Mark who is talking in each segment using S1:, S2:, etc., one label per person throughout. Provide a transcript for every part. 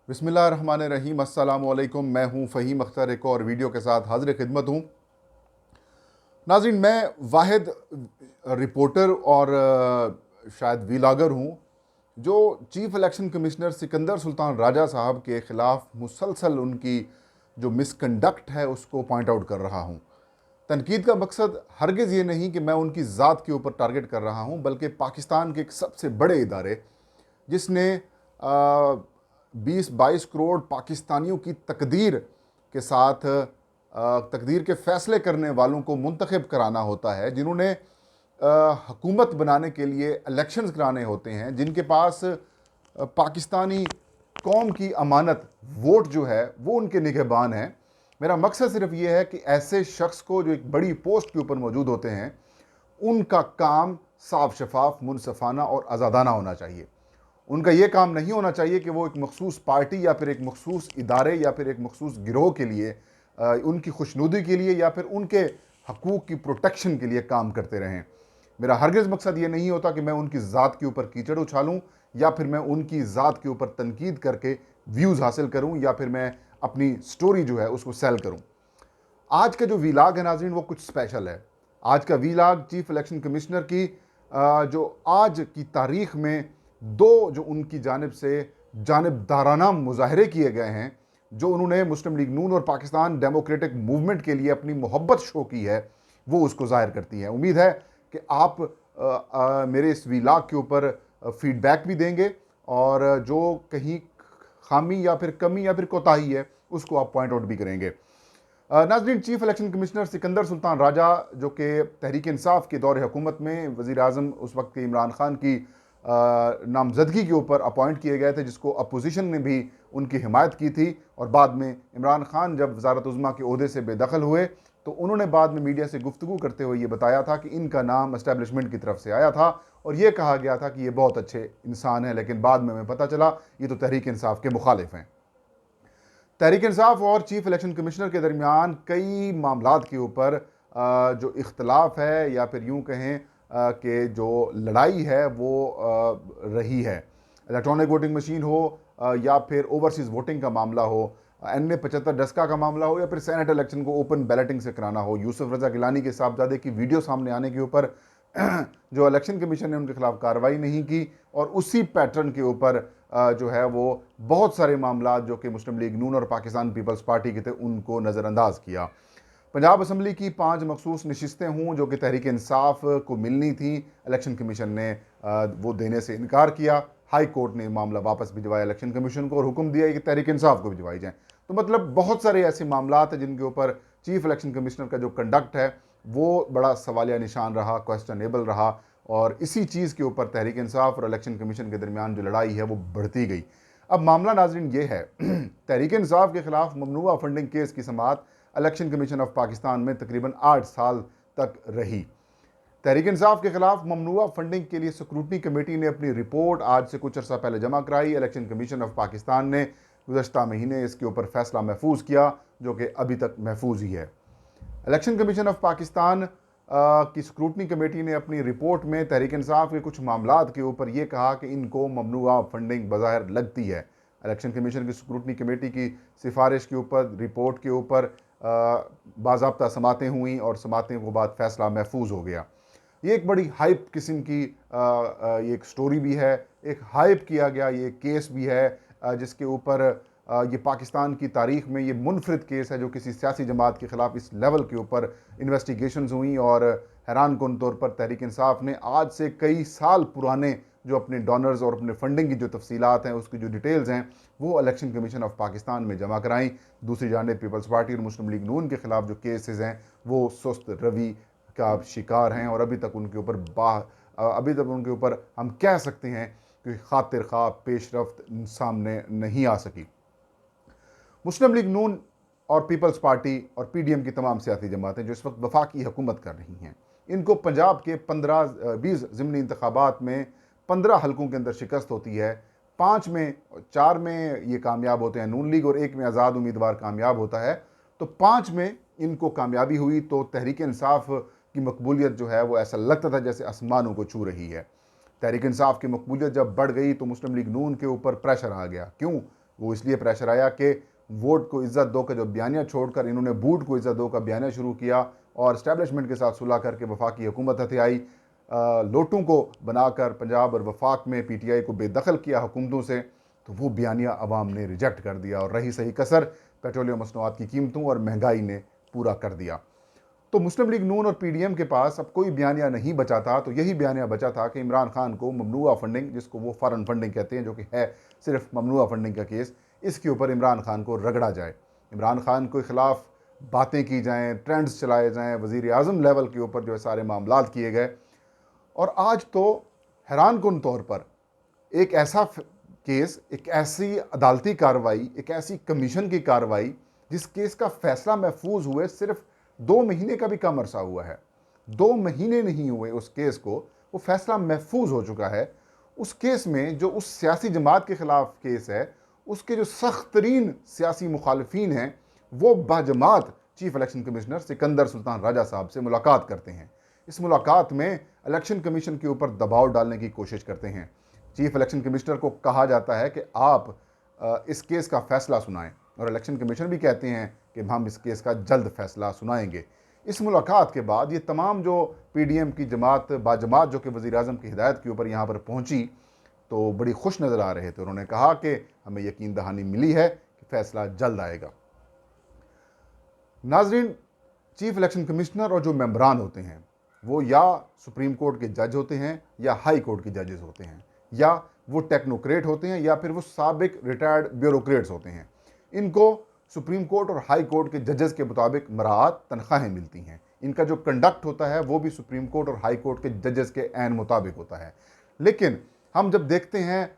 S1: बिस्मिल्लाहिर्रहमानिर्रहीम। अस्सलामुअलैकुम। मैं हूं फ़हीम अख्तर, एक और वीडियो के साथ हाज़िर खिदमत हूं। नाज़रीन, मैं वाहिद रिपोर्टर और शायद वीलागर हूं जो chief election commissioner Sikandar Sultan Raja साहब के ख़िलाफ़ मुसलसल उनकी जो मिसकंडक्ट है उसको पॉइंट आउट कर रहा हूं। तनकीद का मकसद हरगिज़ ये नहीं कि मैं उनकी ज़ात के ऊपर टारगेट कर रहा हूं, बल्कि पाकिस्तान के एक सबसे बड़े इदारे जिसने 20-22 करोड़ पाकिस्तानियों की तकदीर के साथ तकदीर के फ़ैसले करने वालों को मुंतखब कराना होता है, जिन्होंने हुकूमत बनाने के लिए इलेक्शंस कराने होते हैं, जिनके पास पाकिस्तानी कौम की अमानत वोट जो है वो उनके निगहबान है। मेरा मकसद सिर्फ ये है कि ऐसे शख्स को जो एक बड़ी पोस्ट के ऊपर मौजूद होते हैं, उनका काम साफ शफाफ, मुनसफाना और आज़ादाना होना चाहिए। उनका ये काम नहीं होना चाहिए कि वो एक मखसूस पार्टी या फिर एक मखसूस इदारे या फिर एक मखसूस गिरोह के लिए, उनकी खुशनुदी के लिए या फिर उनके हकूक़ की प्रोटेक्शन के लिए काम करते रहें। मेरा हरगिज़ मकसद ये नहीं होता कि मैं उनकी ज़ात के ऊपर कीचड़ उछालूँ या फिर मैं उनकी ज़ात के ऊपर तनकीद करके व्यूज़ हासिल करूँ या फिर मैं अपनी स्टोरी जो है उसको सेल करूँ। आज का जो वीलाग है नाज़रीन, वो कुछ स्पेशल है। आज का वीलाग चीफ इलेक्शन कमिश्नर की जो आज की तारीख में दो जो उनकी जानिब से जानिबदाराना मुजाहरे किए गए हैं, जो उन्होंने मुस्लिम लीग नून और पाकिस्तान डेमोक्रेटिक मूवमेंट के लिए अपनी मोहब्बत शो की है, वो उसको ज़ाहिर करती है। उम्मीद है कि आप मेरे इस वीलाग के ऊपर फीडबैक भी देंगे और जो कहीं खामी या फिर कमी या फिर कोताही है उसको आप पॉइंट आउट भी करेंगे। नाज़रीन, chief election commissioner Sikandar Sultan Raja, जो कि तहरीक इंसाफ के दौर हुकूमत में वज़ीर आज़म उस वक्त के इमरान खान की नामजदगी के ऊपर अपॉइंट किए गए थे, जिसको अपोजिशन ने भी उनकी हिमायत की थी। और बाद में इमरान खान जब वज़ारत उज़्मा के ओहदे से बेदखल हुए तो उन्होंने बाद में मीडिया से गुफ्तगू करते हुए ये बताया था कि इनका नाम एस्टैब्लिशमेंट की तरफ से आया था और ये कहा गया था कि ये बहुत अच्छे इंसान हैं, लेकिन बाद में हमें पता चला ये तो तहरीक इंसाफ के मुखालिफ हैं। तहरीक इंसाफ और चीफ इलेक्शन कमिश्नर के दरमियान कई मामलात के ऊपर जो इख्तलाफ है या फिर यूँ कहें कि जो लड़ाई है वो रही है। इलेक्ट्रॉनिक वोटिंग मशीन हो या फिर ओवरसीज़ वोटिंग का मामला हो, NA 75 डस्का का मामला हो या फिर सेनेट इलेक्शन को ओपन बैलेटिंग से कराना हो, यूसुफ रजा गिलानी के साहबजादे की वीडियो सामने आने के ऊपर जो इलेक्शन कमीशन ने उनके खिलाफ कार्रवाई नहीं की और उसी पैटर्न के ऊपर जो है वो बहुत सारे मामला जो कि मुस्लिम लीग नून और पाकिस्तान पीपल्स पार्टी के थे उनको नज़रअंदाज किया। पंजाब असम्बली की 5 मखसूस नशिस्तें हों जो कि तहरीक इंसाफ को मिलनी थी, इलेक्शन कमीशन ने वो देने से इनकार किया। हाई कोर्ट ने मामला वापस भिजवाया इलेक्शन कमीशन को और हुक्म दिया कि तहरीक इंसाफ को भिजवाई जाए। तो मतलब बहुत सारे ऐसे मामला हैं जिनके ऊपर चीफ इलेक्शन कमिश्नर का जो कंडक्ट है वो बड़ा सवालिया निशान रहा, क्वेश्चनेबल रहा और इसी चीज़ के ऊपर तहरीक इंसाफ और इलेक्शन कमीशन के दरमियान जो लड़ाई है वो बढ़ती गई। अब मामला नाजरीन ये है तहरीक इंसाफ के खिलाफ ममनुआ फंडिंग केस की समाअत इलेक्शन कमीशन ऑफ पाकिस्तान में तकरीबन 8 साल तक रही। तहरीक इंसाफ के खिलाफ ममनुआ फंडिंग के लिए स्क्रूटनी कमेटी ने अपनी रिपोर्ट आज से कुछ अर्सा पहले जमा कराई। इलेक्शन कमीशन ऑफ पाकिस्तान ने गुज़श्ता महीने इसके ऊपर फैसला महफूज किया, जो कि अभी तक महफूज ही है। इलेक्शन कमीशन ऑफ पाकिस्तान की स्क्रूटनी कमेटी ने अपनी रिपोर्ट में तहरीक इंसाफ के कुछ मामलात के ऊपर यह कहा कि इनको ममनुआ फंडिंग बज़ाहिर लगती है। इलेक्शन कमीशन की स्क्रूटनी कमेटी की सिफारिश के ऊपर, रिपोर्ट के ऊपर बाज़ाब्ता समातें हुई और समातें के बाद फैसला महफूज हो गया। ये एक बड़ी हाइप किस्म की ये एक स्टोरी भी है, एक हाइप किया गया ये केस भी है जिसके ऊपर ये पाकिस्तान की तारीख में ये मुनफरिद केस है जो किसी सियासी जमात के ख़िलाफ़ इस लेवल के ऊपर इन्वेस्टिगेशंस हुई। और हैरान कुन तौर पर तहरीक इंसाफ ने आज से कई साल पुराने जो अपने डोनर्स और अपने फंडिंग की जो तफसीलात हैं, उसकी जो डिटेल्स हैं, वो इलेक्शन कमीशन ऑफ पाकिस्तान में जमा कराई। दूसरी जानिब पीपल्स पार्टी और मुस्लिम लीग नून के खिलाफ जो केसेस हैं वो सुस्त रवि का शिकार हैं और अभी तक उनके ऊपर हम कह सकते हैं कि खातिर खा पेशरफ्त सामने नहीं आ सकी। मुस्लिम लीग नून और पीपल्स पार्टी और PDM की तमाम सियासी जमातें जो इस वक्त वफाकी हुकूमत कर रही हैं, इनको पंजाब के 15-20 ज़िमनी इंतखाबात में 15 हलकों के अंदर शिकस्त होती है। 4 में ये कामयाब होते हैं नून लीग और 1 में आज़ाद उम्मीदवार कामयाब होता है। तो 5 में इनको कामयाबी हुई तो तहरीक इंसाफ की मकबूलियत जो है वो ऐसा लगता था जैसे आसमानों को छू रही है। तहरीक इंसाफ की मकबूलियत जब बढ़ गई तो मुस्लिम लीग नून के ऊपर प्रेशर आ गया। क्यों? वो इसलिए प्रेशर आया कि वोट को इज्जत दो का जो बयानिया छोड़कर इन्होंने बूट को इज्जत दो का बयानिया शुरू किया और इस्टेब्लिशमेंट के साथ सुलह करके वफाकी हुकूमत हथियाई, लोटों को बनाकर पंजाब और वफाक में PTI को बेदखल किया हुकूमतों से, तो वो बयानिया अवाम ने रिजेक्ट कर दिया और रही सही कसर पेट्रोलियम मसनूआत की कीमतों और महंगाई ने पूरा कर दिया। तो मुस्लिम लीग नून और PDM के पास अब कोई बयानिया नहीं बचा था, तो यही बयानिया बचा था कि इमरान खान को ममनुआ फंडिंग, जिसको वो फॉरेन फंडिंग कहते हैं, जो कि है सिर्फ ममनुआ फंडिंग का केस, इसके ऊपर इमरान खान को रगड़ा जाए, इमरान खान के ख़िलाफ़ बातें की जाएँ, ट्रेंड्स चलाए जाएँ, वज़ीर आज़म लेवल के ऊपर जो है सारे मामलात किए गए। और आज तो हैरान कुन तौर पर एक ऐसा केस, एक ऐसी अदालती कार्रवाई, एक ऐसी कमीशन की कार्रवाई जिस केस का फैसला महफूज हुए सिर्फ 2 महीने का भी कम अरसा हुआ है, 2 महीने नहीं हुए उस केस को, वो फैसला महफूज हो चुका है। उस केस में जो उस सियासी जमात के ख़िलाफ़ केस है, उसके जो सख्त तरीन सियासी मुखालफीन हैं, वो बाजमात chief election commissioner Sikandar Sultan Raja साहब से मुलाकात करते हैं। इस मुलाकात में इलेक्शन कमीशन के ऊपर दबाव डालने की कोशिश करते हैं। चीफ इलेक्शन कमिश्नर को कहा जाता है कि आप इस केस का फ़ैसला सुनाएं, और इलेक्शन कमीशन भी कहते हैं कि हम इस केस का जल्द फैसला सुनाएंगे। इस मुलाकात के बाद ये तमाम जो PDM की जमात बाजमात जो कि वज़ीर आज़म की हिदायत के ऊपर यहाँ पर पहुँची, तो बड़ी खुश नज़र आ रहे थे। उन्होंने कहा कि हमें यकीन दहानी मिली है कि फ़ैसला जल्द आएगा। नाजरीन, चीफ इलेक्शन कमिश्नर और जो मेंबरान होते हैं वो या सुप्रीम कोर्ट के जज होते हैं या हाई कोर्ट के जजेस होते हैं, या वो टेक्नोक्रेट होते हैं, या फिर वो साबिक रिटायर्ड ब्यूरोक्रेट्स होते हैं। इनको सुप्रीम कोर्ट और हाई कोर्ट के जजेस के मुताबिक मराआत तनख्वाहें मिलती हैं। इनका जो कंडक्ट होता है वो भी सुप्रीम कोर्ट और हाई कोर्ट के जजेस के ऐन मुताबिक होता है। लेकिन हम जब देखते हैं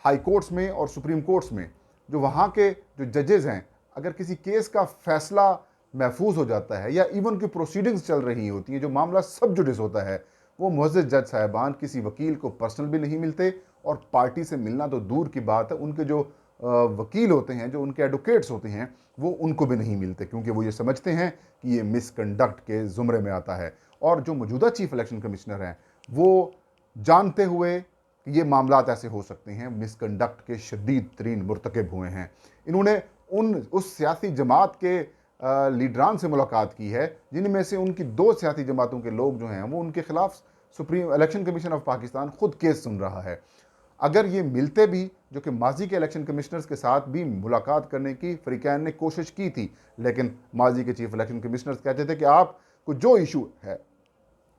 S1: हाई कोर्ट्स में और सुप्रीम कोर्ट्स में, जो वहाँ के जो जजेस हैं, अगर किसी केस का फैसला महफूज हो जाता है या इवन की प्रोसीडिंग्स चल रही होती हैं, जो मामला सब जुडिस होता है, वो मुअज़्ज़ज़ जज साहिबान किसी वकील को पर्सनल भी नहीं मिलते, और पार्टी से मिलना तो दूर की बात है, उनके जो वकील होते हैं, जो उनके एडवोकेट्स होते हैं, वो उनको भी नहीं मिलते, क्योंकि वो ये समझते हैं कि ये मिसकंडक्ट के ज़ुमरे में आता है। और जो मौजूदा चीफ इलेक्शन कमिश्नर हैं, वो जानते हुए कि ये मामलात ऐसे हो सकते हैं, मिसकंडक्ट के शदीद तरीन मुर्तकब हुए हैं, इन्होंने उस सियासी जमात के लीडरान से मुलाकात की है, जिनमें से उनकी 2 सियासी जमातों के लोग जो हैं वो उनके खिलाफ supreme election commission of Pakistan खुद केस सुन रहा है। अगर ये मिलते भी, जो कि माजी के इलेक्शन कमिश्नर्स के साथ भी मुलाकात करने की फरीकैन ने कोशिश की थी, लेकिन माजी के चीफ इलेक्शन कमिश्नर्स कहते थे कि आपको जो इशू है,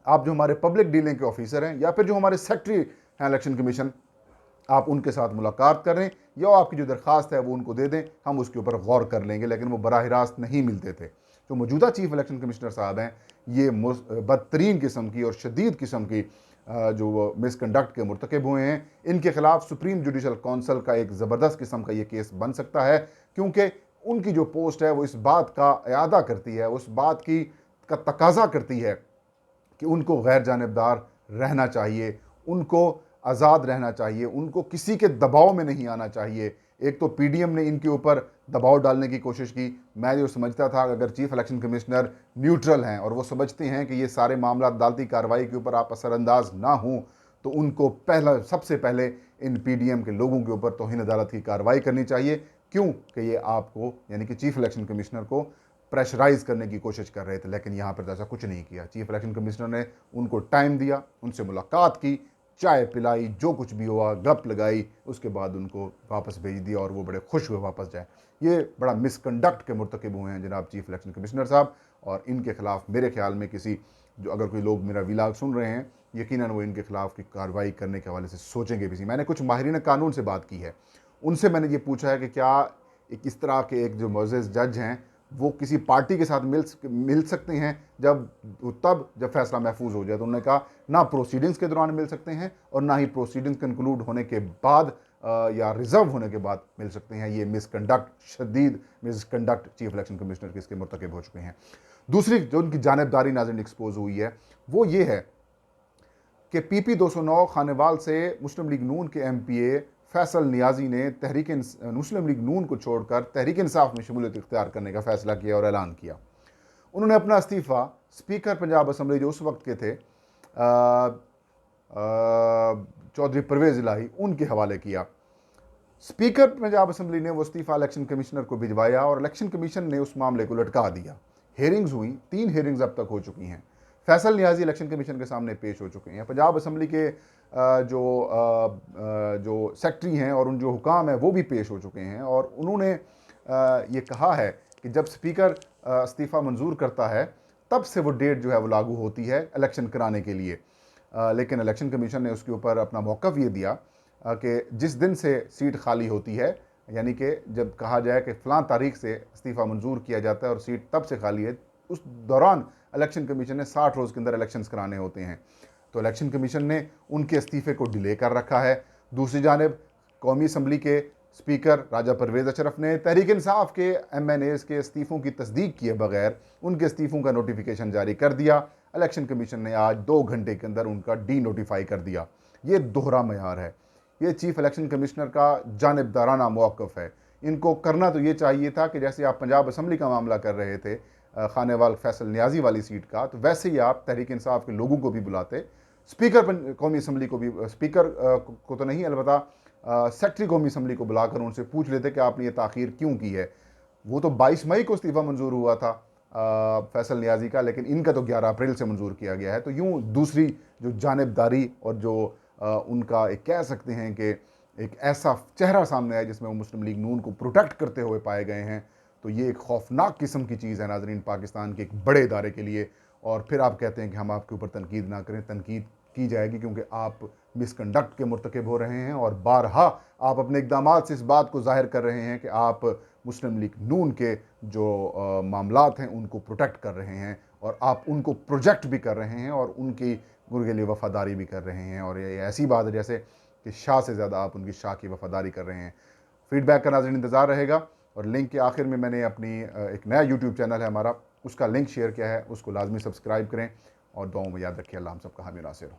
S1: आप जो हमारे पब्लिक डीलिंग के ऑफिसर हैं या फिर जो हमारे सेक्रेटरी हैं इलेक्शन कमीशन, आप उनके साथ मुलाकात करें या आपकी जो दरख्वास्त है वो उनको दे दें, हम उसके ऊपर गौर कर लेंगे। लेकिन वो बराह रास्त नहीं मिलते थे। जो मौजूदा चीफ इलेक्शन कमिश्नर साहब हैं, ये बदतरीन किस्म की और शदीद किस्म की जो मिसकंडक्ट के मुर्तकब हुए हैं, इनके खिलाफ सुप्रीम जुडिशल कौंसल का एक ज़बरदस्त किस्म का ये केस बन सकता है, क्योंकि उनकी जो पोस्ट है वो इस बात का इयादा करती है, उस बात की का तकाजा करती है कि उनको गैर जानिबदार रहना चाहिए, उनको आज़ाद रहना चाहिए, उनको किसी के दबाव में नहीं आना चाहिए। एक तो PDM ने इनके ऊपर दबाव डालने की कोशिश की। मैं जो समझता था अगर चीफ इलेक्शन कमिश्नर न्यूट्रल हैं और वो समझते हैं कि ये सारे मामला अदालती कार्रवाई के ऊपर आप असरअंदाज ना हों, तो उनको सबसे पहले इन PDM के लोगों के ऊपर तौहीन अदालत की कार्रवाई करनी चाहिए। क्यों कि ये आपको, यानी कि चीफ इलेक्शन कमिश्नर को प्रेशराइज करने की कोशिश कर रहे थे, लेकिन यहाँ पर ऐसा कुछ नहीं किया। चीफ इलेक्शन कमिश्नर ने उनको टाइम दिया, उनसे मुलाकात की, चाय पिलाई, जो कुछ भी हुआ गप लगाई, उसके बाद उनको वापस भेज दिया और वो बड़े खुश हुए वापस जाए। ये बड़ा मिसकंडक्ट के मुर्तकब हुए हैं जनाब चीफ इलेक्शन कमिश्नर साहब, और इनके खिलाफ मेरे ख्याल में जो अगर कोई लोग मेरा विलाग सुन रहे हैं, यकीनन वो इनके खिलाफ की कार्रवाई करने के हवाले से सोचेंगे भी। मैंने कुछ माहिरीन कानून से बात की है, उनसे मैंने ये पूछा है कि क्या इस तरह के एक जो मुअज़्ज़ज़ जज हैं वो किसी पार्टी के साथ मिल सकते हैं तब जब फैसला महफूज हो जाए। तो उन्होंने कहा ना प्रोसीडिंग्स के दौरान मिल सकते हैं और ना ही प्रोसीडिंग्स कंक्लूड होने के बाद या रिजर्व होने के बाद मिल सकते हैं। ये शदीद मिसकंडक्ट चीफ इलेक्शन कमिश्नर के इसके मुर्तकब हो चुके हैं। दूसरी जो उनकी जानिबदारी नाज़रीन एक्सपोज हुई है वो ये है कि PP 209 खानेवाल से मुस्लिम लीग नून के MPA फैसल नियाजी ने मुस्लिम लीग नून को छोड़कर तहरीक इंसाफ में शमूलियत इख्तियार करने का फैसला किया और ऐलान किया। उन्होंने अपना इस्तीफ़ा स्पीकर पंजाब असम्बली जो उस वक्त के थे चौधरी परवेज़ इलाही, उनके हवाले किया। स्पीकर पंजाब असम्बली ने वो इस्तीफ़ा इलेक्शन कमिश्नर को भिजवाया और इलेक्शन कमीशन ने उस मामले को लटका दिया। हेयरिंग्स हुई, 3 हेयरिंग्स अब तक हो चुकी हैं। फैसल नियाजी इलेक्शन कमीशन के सामने पेश हो चुके हैं। पंजाब असम्बली के जो सेक्रेटरी हैं और उन जो हुकाम हैं वो भी पेश हो चुके हैं और उन्होंने ये कहा है कि जब स्पीकर इस्तीफ़ा मंजूर करता है तब से वो डेट जो है वो लागू होती है इलेक्शन कराने के लिए। लेकिन इलेक्शन कमीशन ने उसके ऊपर अपना मौक़िफ़ ये दिया कि जिस दिन से सीट खाली होती है, यानी कि जब कहा जाए कि फ़लाँ तारीख से इस्तीफ़ा मंजूर किया जाता है और सीट तब से खाली है, उस दौरान इलेक्शन कमीशन ने 60 रोज़ के अंदर इलेक्शंस कराने होते हैं। तो इलेक्शन कमीशन ने उनके इस्तीफ़े को डिले कर रखा है। दूसरी जानिब कौमी असम्बली के स्पीकर राजा परवेज़ अशरफ ने तहरीक इंसाफ के MNAs के इस्तीफ़ों की तस्दीक किए बगैर उनके इस्तीफ़ों का नोटिफिकेशन जारी कर दिया। इलेक्शन कमीशन ने आज 2 घंटे के अंदर उनका डी नोटिफाई कर दिया। ये दोहरा मयार है। ये चीफ इलेक्शन कमिश्नर का जानिबदाराना मौक़िफ़ है। इनको करना तो ये चाहिए था कि जैसे आप पंजाब असम्बली का मामला कर रहे थे खानेवाल फैसल नियाजी वाली सीट का, तो वैसे ही आप तहरीक इंसाफ के लोगों को भी बुलाते, स्पीकर कौमी असम्बली को भी, स्पीकर को तो नहीं अलबत्ता सेक्रेटरी कौमी असम्बली को बुलाकर उनसे पूछ लेते कि आपने ये ताख़ीर क्यों की है। वो तो 22 मई को इस्तीफ़ा मंजूर हुआ था फैसल नियाजी का, लेकिन इनका तो 11 अप्रैल से मंजूर किया गया है। तो यूँ दूसरी जो जानिबदारी और जो उनका एक कह सकते हैं कि एक ऐसा चेहरा सामने आया जिसमें वो मुस्लिम लीग नून को प्रोटेक्ट करते हुए पाए गए हैं, तो ये एक खौफनाक किस्म की चीज़ है नाज़रीन पाकिस्तान के एक बड़े इदारे के लिए। और फिर आप कहते हैं कि हम आपके ऊपर तनकीद ना करें। तनकीद की जाएगी क्योंकि आप मिसकंडक्ट के मुर्तकिब हो रहे हैं और बारहा आप अपने इक़दामात से इस बात को ज़ाहिर कर रहे हैं कि आप मुस्लिम लीग नून के जो मामलात हैं उनको प्रोटेक्ट कर रहे हैं और आप उनको प्रोजेक्ट भी कर रहे हैं और उनकी के लिए वफ़ादारी भी कर रहे हैं। और ये ऐसी बात है जैसे कि शाह से ज़्यादा आप उनकी शाह की वफ़ादारी कर रहे हैं। फ़ीडबैक का नाज़रीन इंतज़ार रहेगा। और लिंक के आखिर में मैंने अपनी एक नया यूट्यूब चैनल है हमारा, उसका लिंक शेयर किया है, उसको लाजमी सब्सक्राइब करें और दुआओं में याद रखिए। अल्लाह हम सबका हामी नासिर हो।